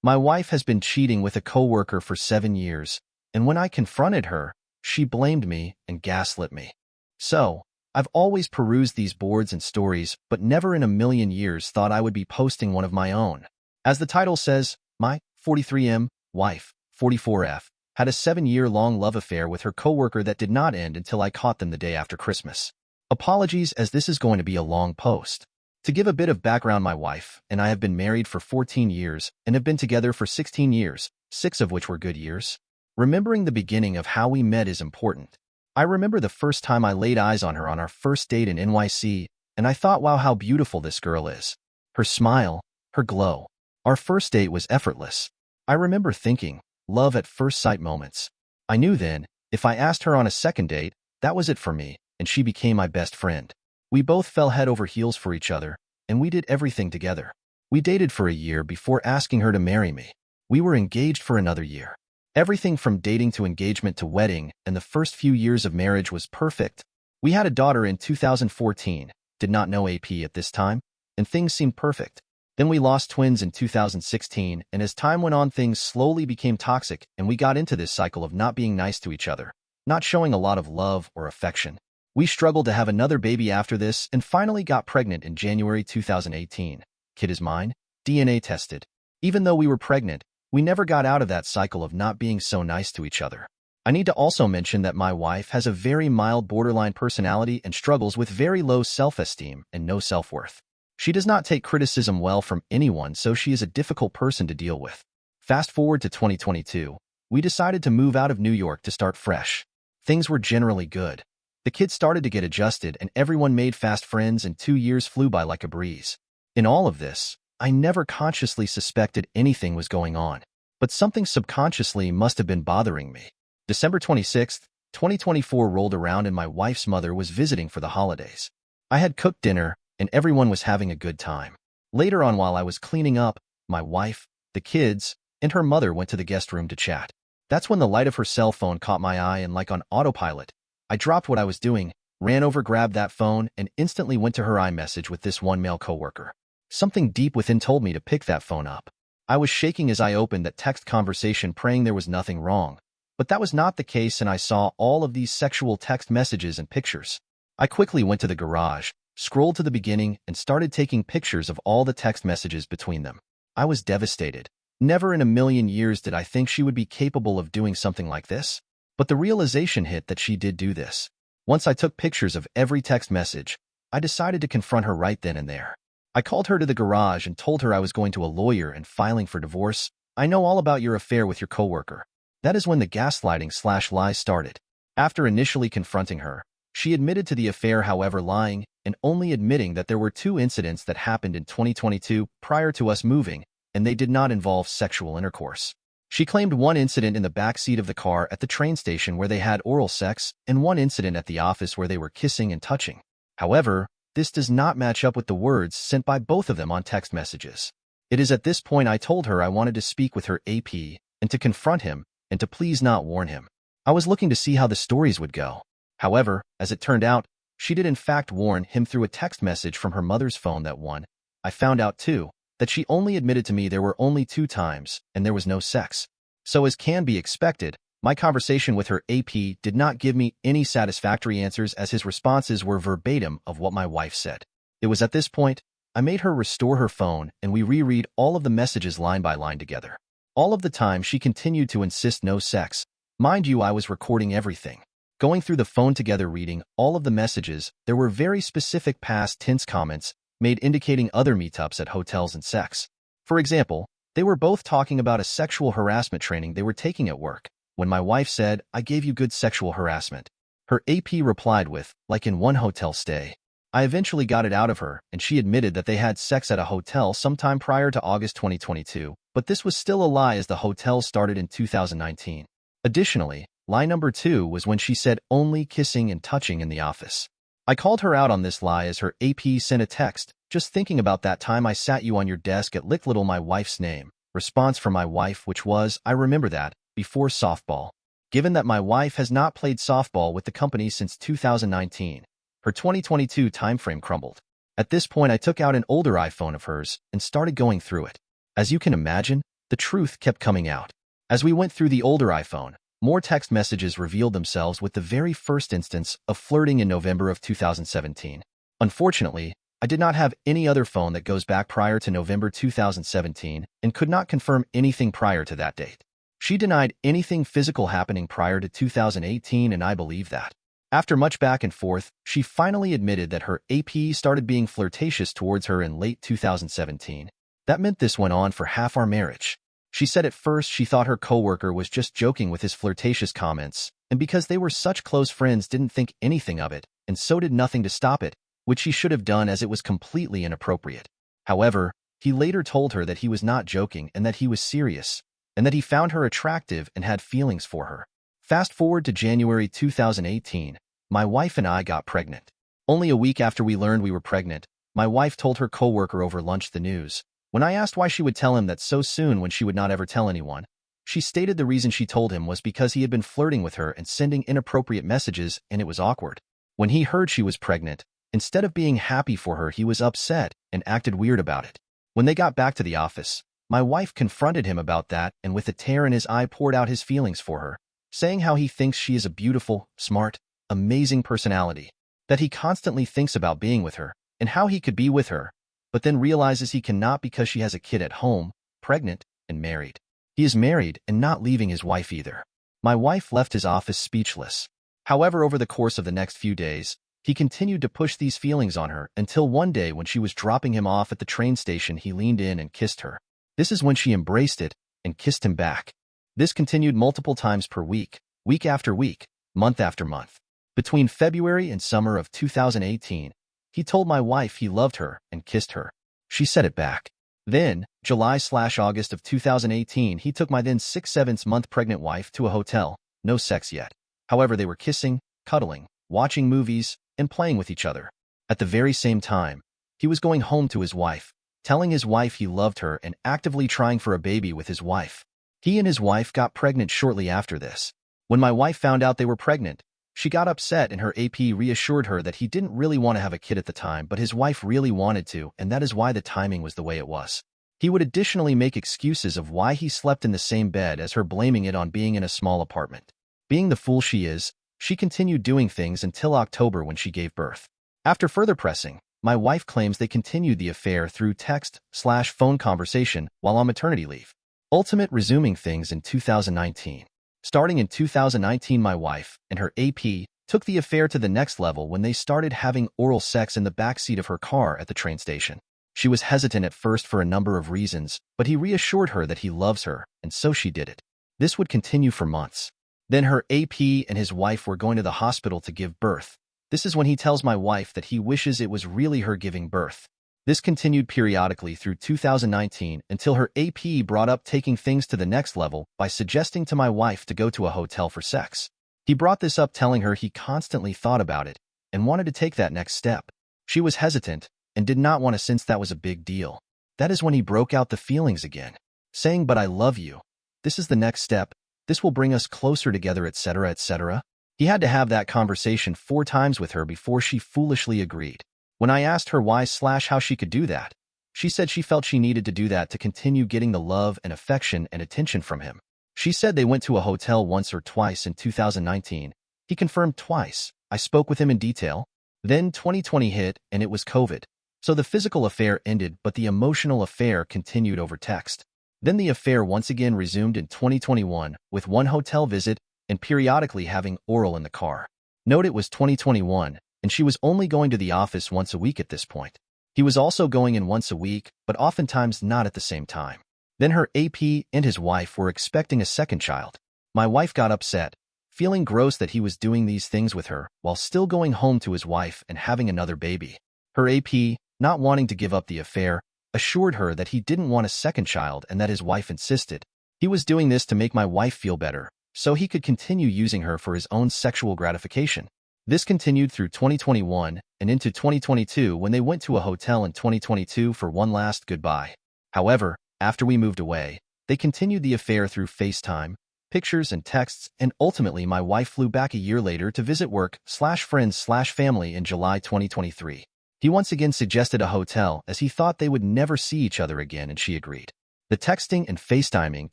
My wife has been cheating with a coworker for 7 years, and when I confronted her, she blamed me and gaslit me. So, I've always perused these boards and stories, but never in a million years thought I would be posting one of my own. As the title says, my 43M wife, 44F, had a 7-year-long love affair with her coworker that did not end until I caught them the day after Christmas. Apologies, as this is going to be a long post. To give a bit of background, my wife and I have been married for 14 years and have been together for 16 years, 6 of which were good years. Remembering the beginning of how we met is important. I remember the first time I laid eyes on her on our first date in NYC, and I thought, wow, how beautiful this girl is. Her smile, her glow. Our first date was effortless. I remember thinking, love at first sight moments. I knew then, if I asked her on a second date, that was it for me, and she became my best friend. We both fell head over heels for each other, and we did everything together. We dated for a year before asking her to marry me. We were engaged for another year. Everything from dating to engagement to wedding, and the first few years of marriage was perfect. We had a daughter in 2014, did not know AP at this time, and things seemed perfect. Then we lost twins in 2016, and as time went on, things slowly became toxic, and we got into this cycle of not being nice to each other, not showing a lot of love or affection. We struggled to have another baby after this and finally got pregnant in January 2018. Kid is mine, DNA tested. Even though we were pregnant, we never got out of that cycle of not being so nice to each other. I need to also mention that my wife has a very mild borderline personality and struggles with very low self-esteem and no self-worth. She does not take criticism well from anyone, so she is a difficult person to deal with. Fast forward to 2022, we decided to move out of New York to start fresh. Things were generally good. The kids started to get adjusted and everyone made fast friends, and 2 years flew by like a breeze. In all of this, I never consciously suspected anything was going on, but something subconsciously must have been bothering me. December 26, 2024 rolled around and my wife's mother was visiting for the holidays. I had cooked dinner and everyone was having a good time. Later on, while I was cleaning up, my wife, the kids, and her mother went to the guest room to chat. That's when the light of her cell phone caught my eye, and like on autopilot, I dropped what I was doing, ran over, grabbed that phone, and instantly went to her iMessage with this one male coworker. Something deep within told me to pick that phone up. I was shaking as I opened that text conversation, praying there was nothing wrong. But that was not the case, and I saw all of these sexual text messages and pictures. I quickly went to the garage, scrolled to the beginning, and started taking pictures of all the text messages between them. I was devastated. Never in a million years did I think she would be capable of doing something like this. But the realization hit that she did do this. Once I took pictures of every text message, I decided to confront her right then and there. I called her to the garage and told her I was going to a lawyer and filing for divorce. I know all about your affair with your coworker. That is when the gaslighting/lies started. After initially confronting her, she admitted to the affair, however lying and only admitting that there were 2 incidents that happened in 2022 prior to us moving, and they did not involve sexual intercourse. She claimed 1 incident in the back seat of the car at the train station where they had oral sex, and 1 incident at the office where they were kissing and touching. However, this does not match up with the words sent by both of them on text messages. It is at this point I told her I wanted to speak with her AP and to confront him and to please not warn him. I was looking to see how the stories would go. However, as it turned out, she did in fact warn him through a text message from her mother's phone. That one, I found out too, that she only admitted to me there were only 2 times, and there was no sex. So as can be expected, my conversation with her AP did not give me any satisfactory answers, as his responses were verbatim of what my wife said. It was at this point, I made her restore her phone and we reread all of the messages line by line together. All of the time she continued to insist no sex. Mind you, I was recording everything. Going through the phone together, reading all of the messages, there were very specific past tense comments made indicating other meetups at hotels and sex. For example, they were both talking about a sexual harassment training they were taking at work. When my wife said, "I gave you good sexual harassment," her AP replied with, "like in one hotel stay." I eventually got it out of her, and she admitted that they had sex at a hotel sometime prior to August 2022, but this was still a lie as the hotel started in 2019. Additionally, lie number 2 was when she said only kissing and touching in the office. I called her out on this lie as her AP sent a text, "Just thinking about that time I sat you on your desk at Lick Little," my wife's name. Response from my wife, which was, "I remember that, before softball." Given that my wife has not played softball with the company since 2019, her 2022 timeframe crumbled. At this point, I took out an older iPhone of hers and started going through it. As you can imagine, the truth kept coming out. As we went through the older iPhone, more text messages revealed themselves with the very first instance of flirting in November of 2017. Unfortunately, I did not have any other phone that goes back prior to November 2017 and could not confirm anything prior to that date. She denied anything physical happening prior to 2018, and I believe that. After much back and forth, she finally admitted that her AP started being flirtatious towards her in late 2017. That meant this went on for half our marriage. She said at first she thought her coworker was just joking with his flirtatious comments, and because they were such close friends didn't think anything of it, and so did nothing to stop it, which he should have done as it was completely inappropriate. However, he later told her that he was not joking and that he was serious, and that he found her attractive and had feelings for her. Fast forward to January 2018, my wife and I got pregnant. Only a week after we learned we were pregnant, my wife told her coworker over lunch the news. When I asked why she would tell him that so soon when she would not ever tell anyone, she stated the reason she told him was because he had been flirting with her and sending inappropriate messages, and it was awkward. When he heard she was pregnant, instead of being happy for her, he was upset and acted weird about it. When they got back to the office, my wife confronted him about that and with a tear in his eye poured out his feelings for her, saying how he thinks she is a beautiful, smart, amazing personality, that he constantly thinks about being with her, and how he could be with her, but then realizes he cannot because she has a kid at home, pregnant, and married. He is married and not leaving his wife either. My wife left his office speechless. However, over the course of the next few days, he continued to push these feelings on her until one day when she was dropping him off at the train station, he leaned in and kissed her. This is when she embraced it and kissed him back. This continued multiple times per week, week after week, month after month. Between February and summer of 2018, he told my wife he loved her and kissed her. She said it back. Then, July/August of 2018, he took my then 6/7-month pregnant wife to a hotel, no sex yet. However, they were kissing, cuddling, watching movies, and playing with each other. At the very same time, he was going home to his wife, telling his wife he loved her and actively trying for a baby with his wife. He and his wife got pregnant shortly after this. When my wife found out they were pregnant, she got upset and her AP reassured her that he didn't really want to have a kid at the time, but his wife really wanted to, and that is why the timing was the way it was. He would additionally make excuses of why he slept in the same bed as her, blaming it on being in a small apartment. Being the fool she is, she continued doing things until October when she gave birth. After further pressing, my wife claims they continued the affair through text/phone conversation while on maternity leave. Ultimate resuming things in 2019. Starting in 2019, my wife and her AP took the affair to the next level when they started having oral sex in the backseat of her car at the train station. She was hesitant at first for a number of reasons, but he reassured her that he loves her, and so she did it. This would continue for months. Then her AP and his wife were going to the hospital to give birth. This is when he tells my wife that he wishes it was really her giving birth. This continued periodically through 2019 until her AP brought up taking things to the next level by suggesting to my wife to go to a hotel for sex. He brought this up telling her he constantly thought about it and wanted to take that next step. She was hesitant and did not want to since that was a big deal. That is when he broke out the feelings again, saying, "But I love you. This is the next step. This will bring us closer together, etc., etc." He had to have that conversation 4 times with her before she foolishly agreed. When I asked her why/how she could do that, she said she felt she needed to do that to continue getting the love and affection and attention from him. She said they went to a hotel once or twice in 2019. He confirmed twice. I spoke with him in detail. Then 2020 hit and it was COVID. So the physical affair ended, but the emotional affair continued over text. Then the affair once again resumed in 2021 with one hotel visit and periodically having oral in the car. Note it was 2021. And she was only going to the office once a week at this point. He was also going in once a week, but oftentimes not at the same time. Then her AP and his wife were expecting a second child. My wife got upset, feeling gross that he was doing these things with her while still going home to his wife and having another baby. Her AP, not wanting to give up the affair, assured her that he didn't want a second child and that his wife insisted. He was doing this to make my wife feel better, so he could continue using her for his own sexual gratification. This continued through 2021 and into 2022 when they went to a hotel in 2022 for one last goodbye. However, after we moved away, they continued the affair through FaceTime, pictures and texts, and ultimately my wife flew back a year later to visit work/friends/family in July 2023. He once again suggested a hotel as he thought they would never see each other again and she agreed. The texting and FaceTiming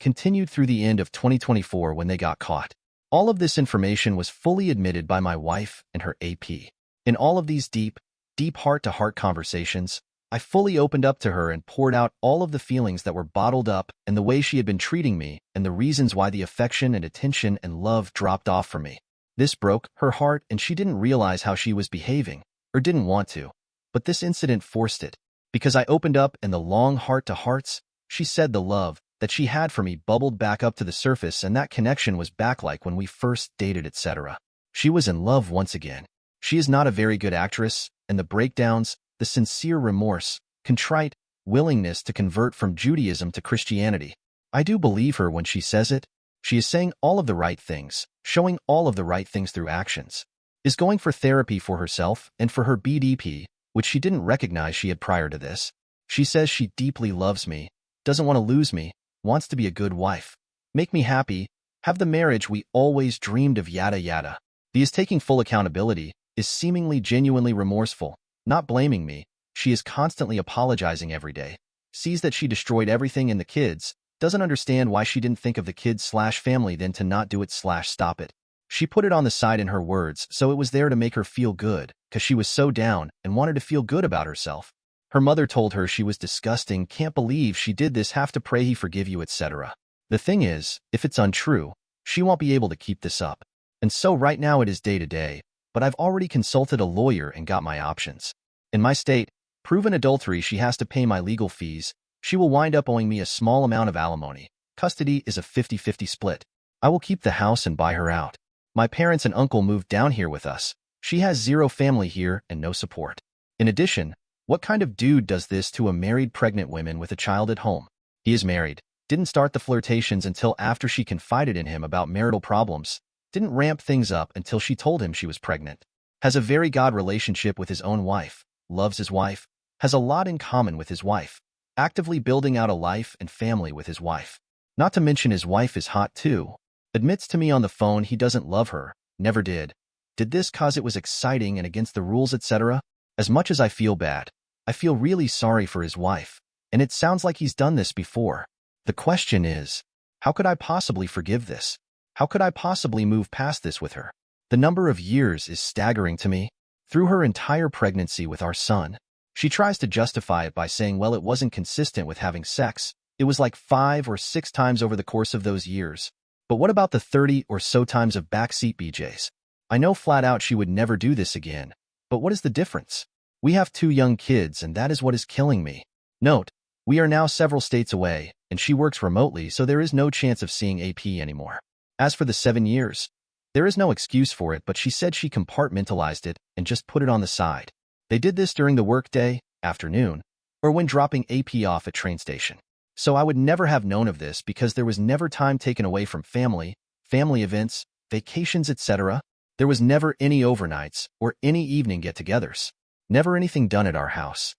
continued through the end of 2024 when they got caught. All of this information was fully admitted by my wife and her AP. In all of these deep heart-to-heart conversations, I fully opened up to her and poured out all of the feelings that were bottled up and the way she had been treating me and the reasons why the affection and attention and love dropped off from me. This broke her heart and she didn't realize how she was behaving, or didn't want to. But this incident forced it. Because I opened up and the long heart-to-hearts, she said the love that she had for me bubbled back up to the surface and that connection was back like when we first dated, etc. She was in love once again. She is not a very good actress, and the breakdowns, the sincere remorse, contrite willingness to convert from Judaism to Christianity. I do believe her when she says it. She is saying all of the right things, showing all of the right things through actions. Is going for therapy for herself and for her BDP, which she didn't recognize she had prior to this. She says she deeply loves me, doesn't want to lose me, wants to be a good wife, make me happy, have the marriage we always dreamed of, yada yada. She is taking full accountability, is seemingly genuinely remorseful, not blaming me. She is constantly apologizing every day, sees that she destroyed everything in the kids, doesn't understand why she didn't think of the kids/family then to not do it/stop it. She put it on the side in her words, so it was there to make her feel good, because she was so down and wanted to feel good about herself. Her mother told her she was disgusting, can't believe she did this, have to pray he forgive you, etc. The thing is, if it's untrue, she won't be able to keep this up. And so right now it is day to day, but I've already consulted a lawyer and got my options. In my state, proven adultery, she has to pay my legal fees. She will wind up owing me a small amount of alimony. Custody is a 50-50 split. I will keep the house and buy her out. My parents and uncle moved down here with us. She has zero family here and no support. In addition, what kind of dude does this to a married pregnant woman with a child at home? He is married, didn't start the flirtations until after she confided in him about marital problems, didn't ramp things up until she told him she was pregnant, has a very good relationship with his own wife, loves his wife, has a lot in common with his wife, actively building out a life and family with his wife. Not to mention his wife is hot too. Admits to me on the phone he doesn't love her, never did. Did this cause it was exciting and against the rules, etc.? As much as I feel bad, I feel really sorry for his wife, and it sounds like he's done this before. The question is, how could I possibly forgive this? How could I possibly move past this with her? The number of years is staggering to me. Through her entire pregnancy with our son, she tries to justify it by saying, well, it wasn't consistent with having sex. It was like 5 or 6 times over the course of those years. But what about the 30 or so times of backseat BJs? I know flat out she would never do this again, but what is the difference? We have 2 young kids and that is what is killing me. Note, we are now several states away, and she works remotely, so there is no chance of seeing AP anymore. As for the 7 years, there is no excuse for it, but she said she compartmentalized it and just put it on the side. They did this during the workday, afternoon, or when dropping AP off at train station. So I would never have known of this because there was never time taken away from family events, vacations, etc. There was never any overnights or any evening get-togethers. Never anything done at our house.